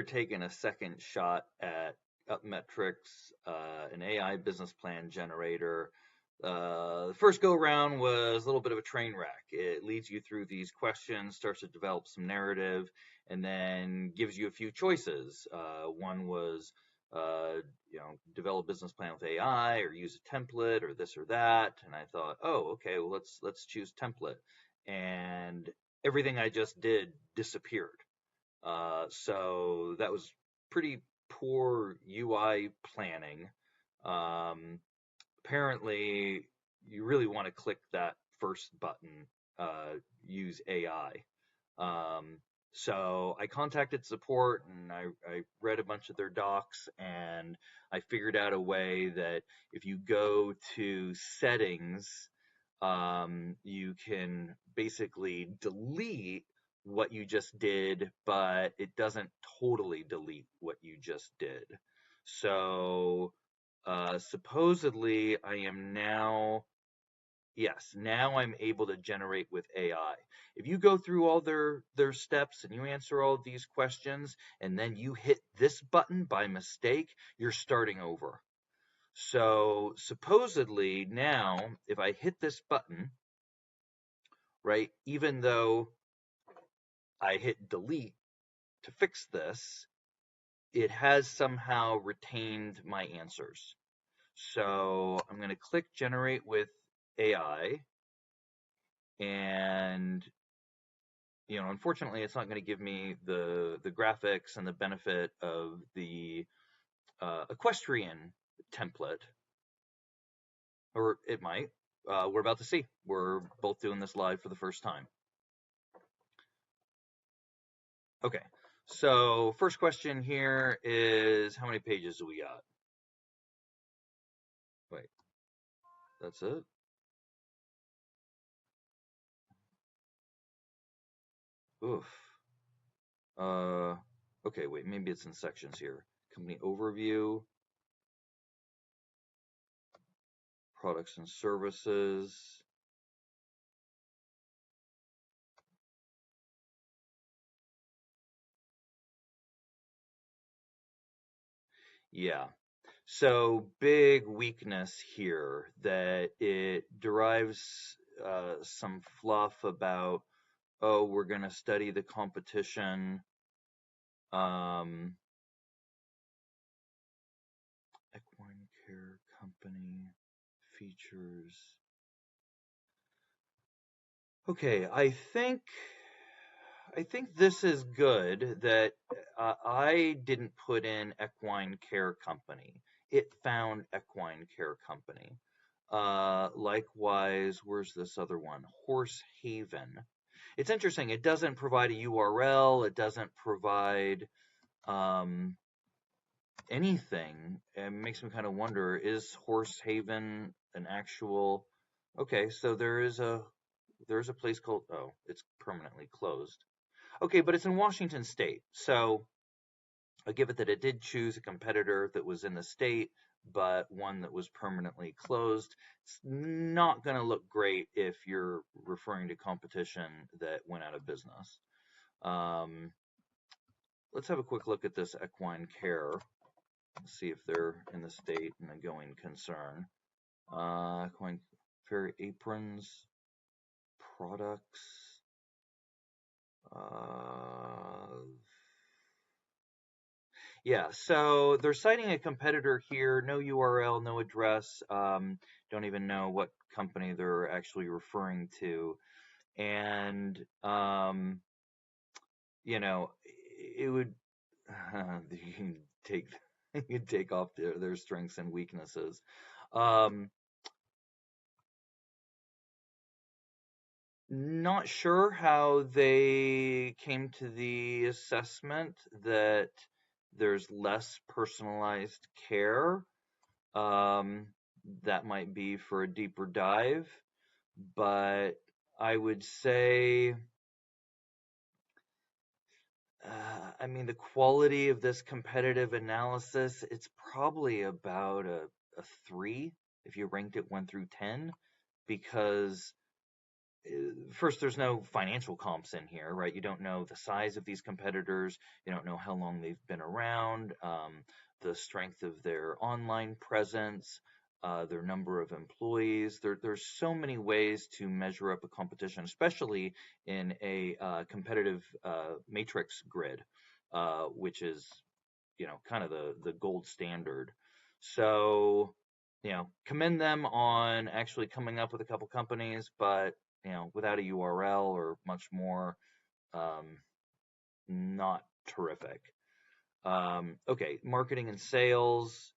taking a second shot at Upmetrics, an AI business plan generator. The first go around was a little bit of a train wreck. It leads you through these questions, starts to develop some narrative, and then gives you a few choices. One was, develop a business plan with AI, or use a template, or this or that. And I thought, oh, okay, well let's choose template. And everything I just did disappeared. So that was pretty poor UI planning. Um, Apparently, you really want to click that first button, use AI. So I contacted support and I read a bunch of their docs, and I figured out a way that if you go to settings, you can basically delete what you just did, but it doesn't totally delete what you just did. So supposedly I am now, yes, now I'm able to generate with AI. If you go through all their steps and you answer all of these questions and then you hit this button by mistake, you're starting over. So supposedly now, if I hit this button, right, even though I hit delete to fix this, it has somehow retained my answers. So I'm going to click generate with AI, and unfortunately, it's not going to give me the graphics and the benefit of the equestrian template, or it might. We're about to see. We're both doing this live for the first time. Okay, so first question here is, how many pages do we got? Wait, that's it? Oof. Okay, wait, maybe it's in sections here. Company overview, products and services. Yeah. So big weakness here that it derives some fluff about, oh, we're going to study the competition. Equine Care Company features. Okay, I think this is good that I didn't put in Equine Care Company. It found Equine Care Company. Likewise, where's this other one? Horse Haven. It's interesting. It doesn't provide a URL. It doesn't provide anything. It makes me kind of wonder, is Horse Haven an actual... Okay, so there's a place called... Oh, it's permanently closed. Okay, but it's in Washington State. So I give it that it did choose a competitor that was in the state, but one that was permanently closed. It's not going to look great if you're referring to competition that went out of business. Let's have a quick look at this Equine Care. See if they're in the state and a going concern. Equine Care aprons, products. Yeah, so they're citing a competitor here, no URL, no address, don't even know what company they're actually referring to. And, it would, you can take, you can take off their strengths and weaknesses. Not sure how they came to the assessment that there's less personalized care. That might be for a deeper dive, but I would say, the quality of this competitive analysis, it's probably about a 3 if you ranked it 1 through 10, because first, there's no financial comps in here, right? You don't know the size of these competitors. You don't know how long they've been around, the strength of their online presence, their number of employees. There's so many ways to measure up a competition, especially in a competitive matrix grid, which is, kind of the gold standard. So, commend them on actually coming up with a couple companies, but without a URL or much more, um, not terrific. Okay, marketing and sales.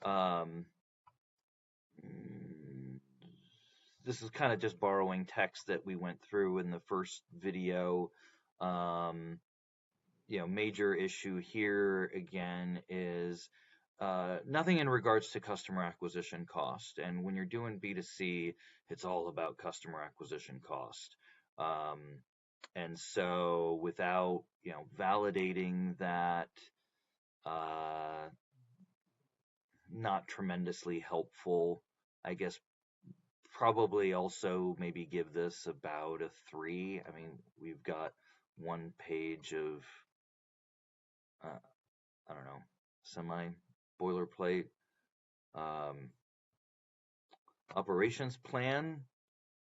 Um, this is kind of just borrowing text that we went through in the first video. Um, major issue here again is nothing in regards to customer acquisition cost. And when you're doing B2C, it's all about customer acquisition cost. Um, and so without, validating that, uh, not tremendously helpful. I guess probably also maybe give this about a 3. I mean, we've got one page of, I don't know, semi boilerplate. Um, operations plan.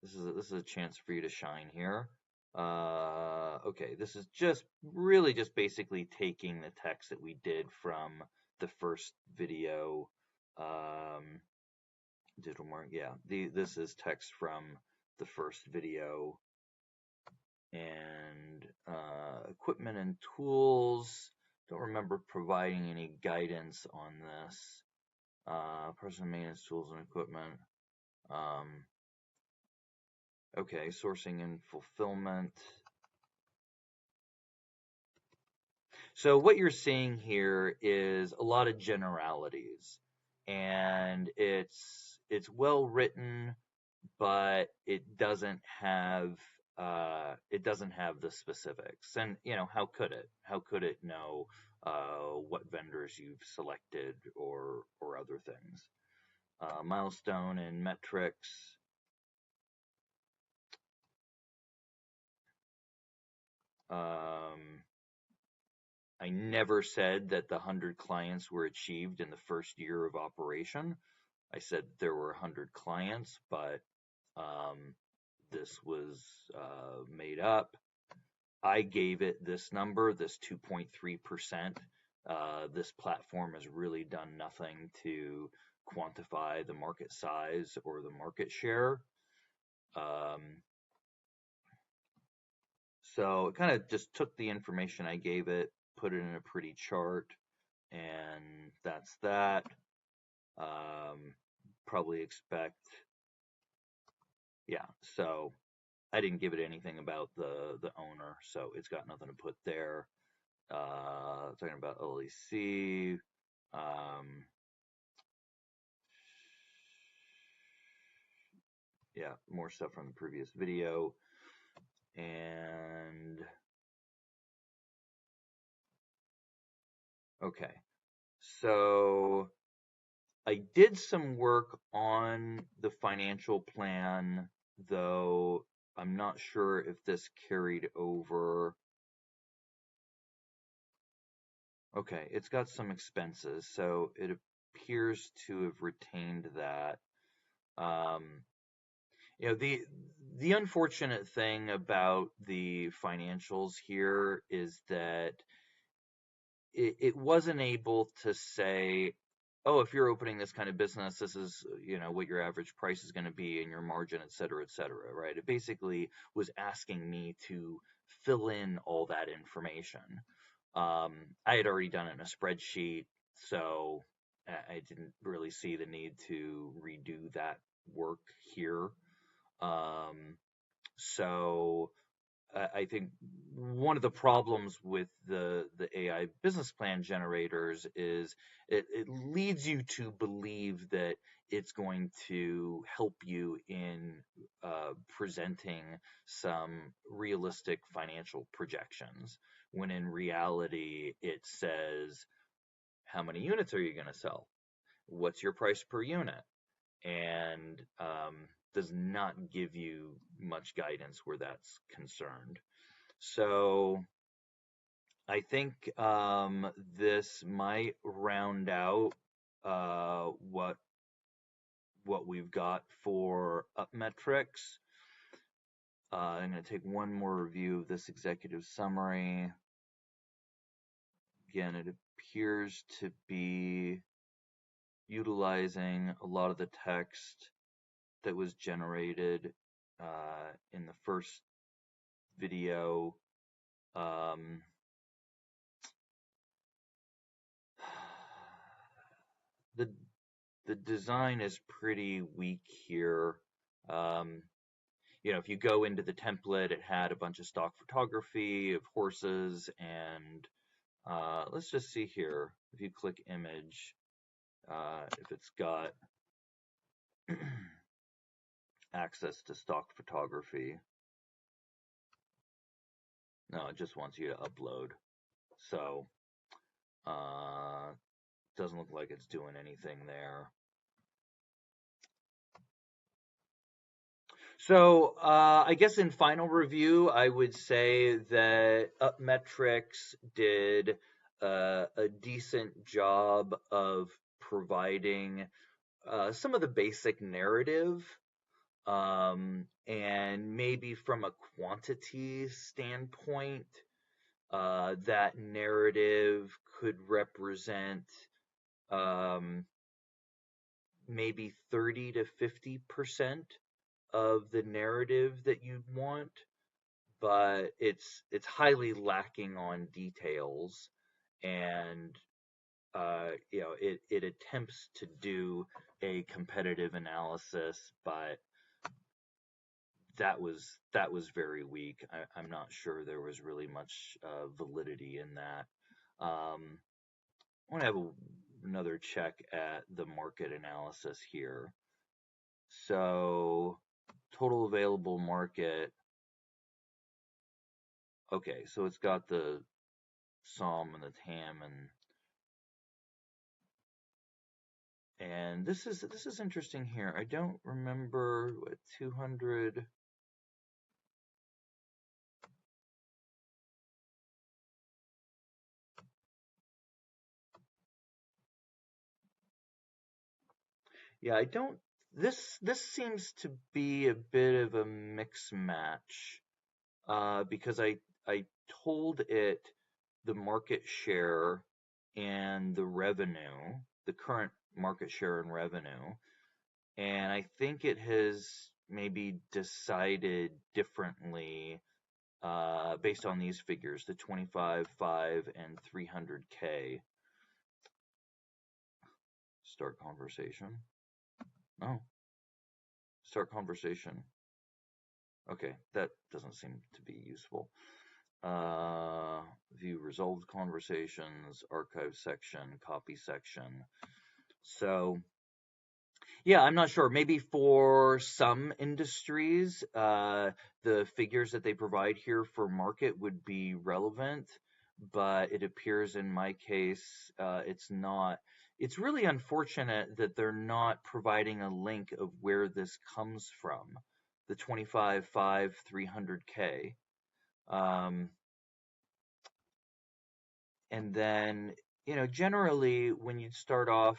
This is a chance for you to shine here. Okay, this is just basically taking the text that we did from the first video. Digital mark. Yeah, this is text from the first video. And equipment and tools. Don't remember providing any guidance on this. Personal maintenance tools and equipment. Okay, sourcing and fulfillment. So what you're seeing here is a lot of generalities, and it's well written, but it doesn't have the specifics. And how could it? How could it know what vendors you've selected or other things? Milestone and metrics. I never said that the 100 clients were achieved in the first year of operation. I said there were 100 clients, but this was made up. I gave it this number, this 2.3%. This platform has really done nothing to quantify the market size or the market share. So it kind of just took the information I gave it, put it in a pretty chart, and that's that. Probably expect, yeah, so I didn't give it anything about the owner, so it's got nothing to put there. Talking about LEC. Yeah, more stuff from the previous video. And okay, so I did some work on the financial plan, though I'm not sure if this carried over. Okay, it's got some expenses, so it appears to have retained that. The unfortunate thing about the financials here is that it wasn't able to say, oh, if you're opening this kind of business, this is, what your average price is going to be and your margin, et cetera, right? It basically was asking me to fill in all that information. I had already done it in a spreadsheet, so I didn't really see the need to redo that work here. So I think one of the problems with the AI business plan generators is it leads you to believe that it's going to help you in presenting some realistic financial projections, when in reality it says, how many units are you going to sell? What's your price per unit? And does not give you much guidance where that's concerned. So I think this might round out what we've got for Upmetrics. I'm going to take one more review of this executive summary. Again, it appears to be utilizing a lot of the text that was generated in the first video. The design is pretty weak here. If you go into the template, it had a bunch of stock photography of horses, and let's just see here. If you click image, if it's got access to stock photography. No, it just wants you to upload. So, doesn't look like it's doing anything there. So I guess in final review, I would say that Upmetrics did a decent job of providing some of the basic narrative, and maybe from a quantity standpoint, that narrative could represent maybe 30 to 50% of the narrative that you'd want, but it's highly lacking on details, and it attempts to do a competitive analysis, but that was very weak. I'm not sure there was really much validity in that. I want to have another check at the market analysis here. So total available market. Okay, so it's got the SOM and the TAM, and this is interesting here. I don't remember what 200. Yeah, I don't. This seems to be a bit of a mix match, because I told it the market share and the revenue, the current market share and revenue, and I think it has maybe decided differently based on these figures, the 25, 5, and 300K. Start conversation. Oh, start conversation. Okay, that doesn't seem to be useful. View resolved conversations, archive section, copy section. So, yeah, I'm not sure. Maybe for some industries, the figures that they provide here for market would be relevant, but it appears in my case, it's not. It's really unfortunate that they're not providing a link of where this comes from, the 25, 5, 300K. And then, generally when you start off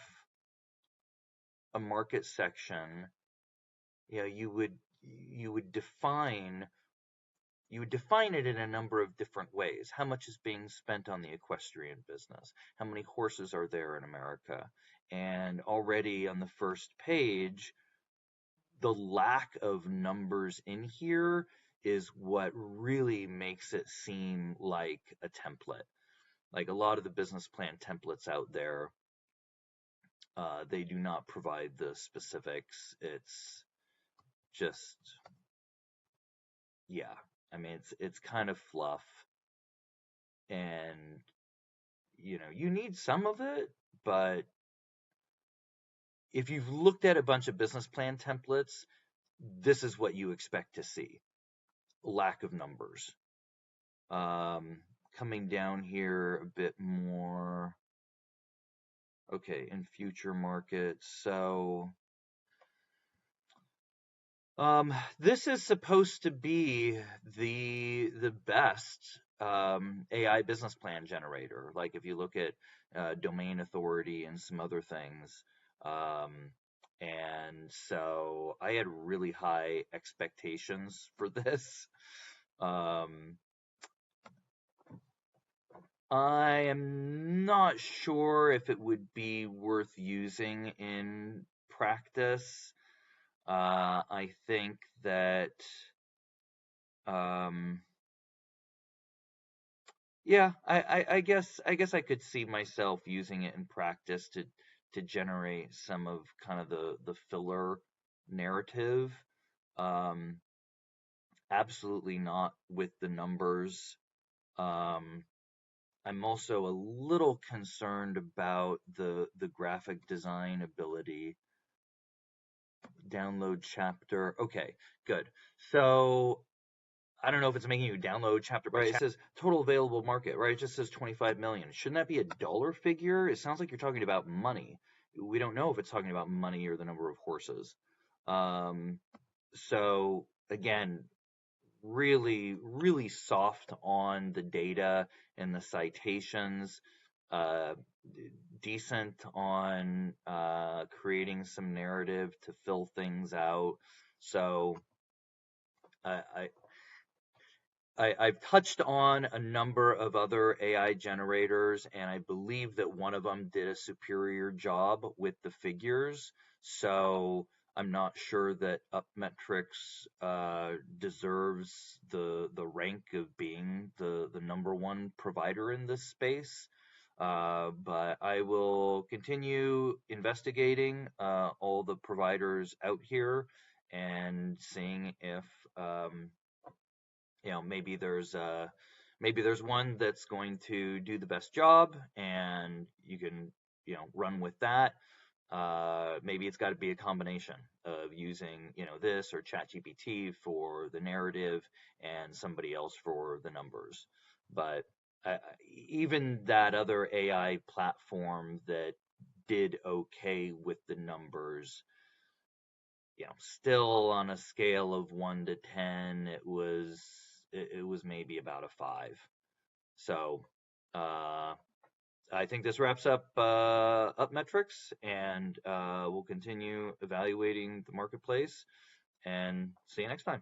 a market section, you would define it in a number of different ways. How much is being spent on the equestrian business? How many horses are there in America? And already on the first page, the lack of numbers in here is what really makes it seem like a template. Like a lot of the business plan templates out there, they do not provide the specifics. It's just, yeah. I mean, it's kind of fluff, and you need some of it, but if you've looked at a bunch of business plan templates, this is what you expect to see: lack of numbers. Coming down here a bit more. Okay, in future markets, so This is supposed to be the best AI business plan generator. Like if you look at domain authority and some other things, um, and so I had really high expectations for this. Um, I am not sure if it would be worth using in practice. I think that um, yeah, I guess I could see myself using it in practice to generate some of kind of the filler narrative. Um, Absolutely not with the numbers. Um, I'm also a little concerned about the graphic design ability. Download chapter. Okay, good. So I don't know if it's making you download chapter by chapter. It says total available market, right? It just says 25 million. Shouldn't that be a dollar figure? It sounds like you're talking about money. We don't know if it's talking about money or the number of horses. Um, so again, really, really soft on the data and the citations. Uh, Decent on creating some narrative to fill things out. So I, I've touched on a number of other AI generators, and I believe that one of them did a superior job with the figures. So I'm not sure that Upmetrics deserves the rank of being the number one provider in this space. But I will continue investigating all the providers out here and seeing if maybe there's one that's going to do the best job and you can run with that. Maybe it's got to be a combination of using this or ChatGPT for the narrative and somebody else for the numbers. But uh, even that other AI platform that did okay with the numbers, still on a scale of 1 to 10, it was maybe about a 5. So I think this wraps up Upmetrics, and we'll continue evaluating the marketplace. And see you next time.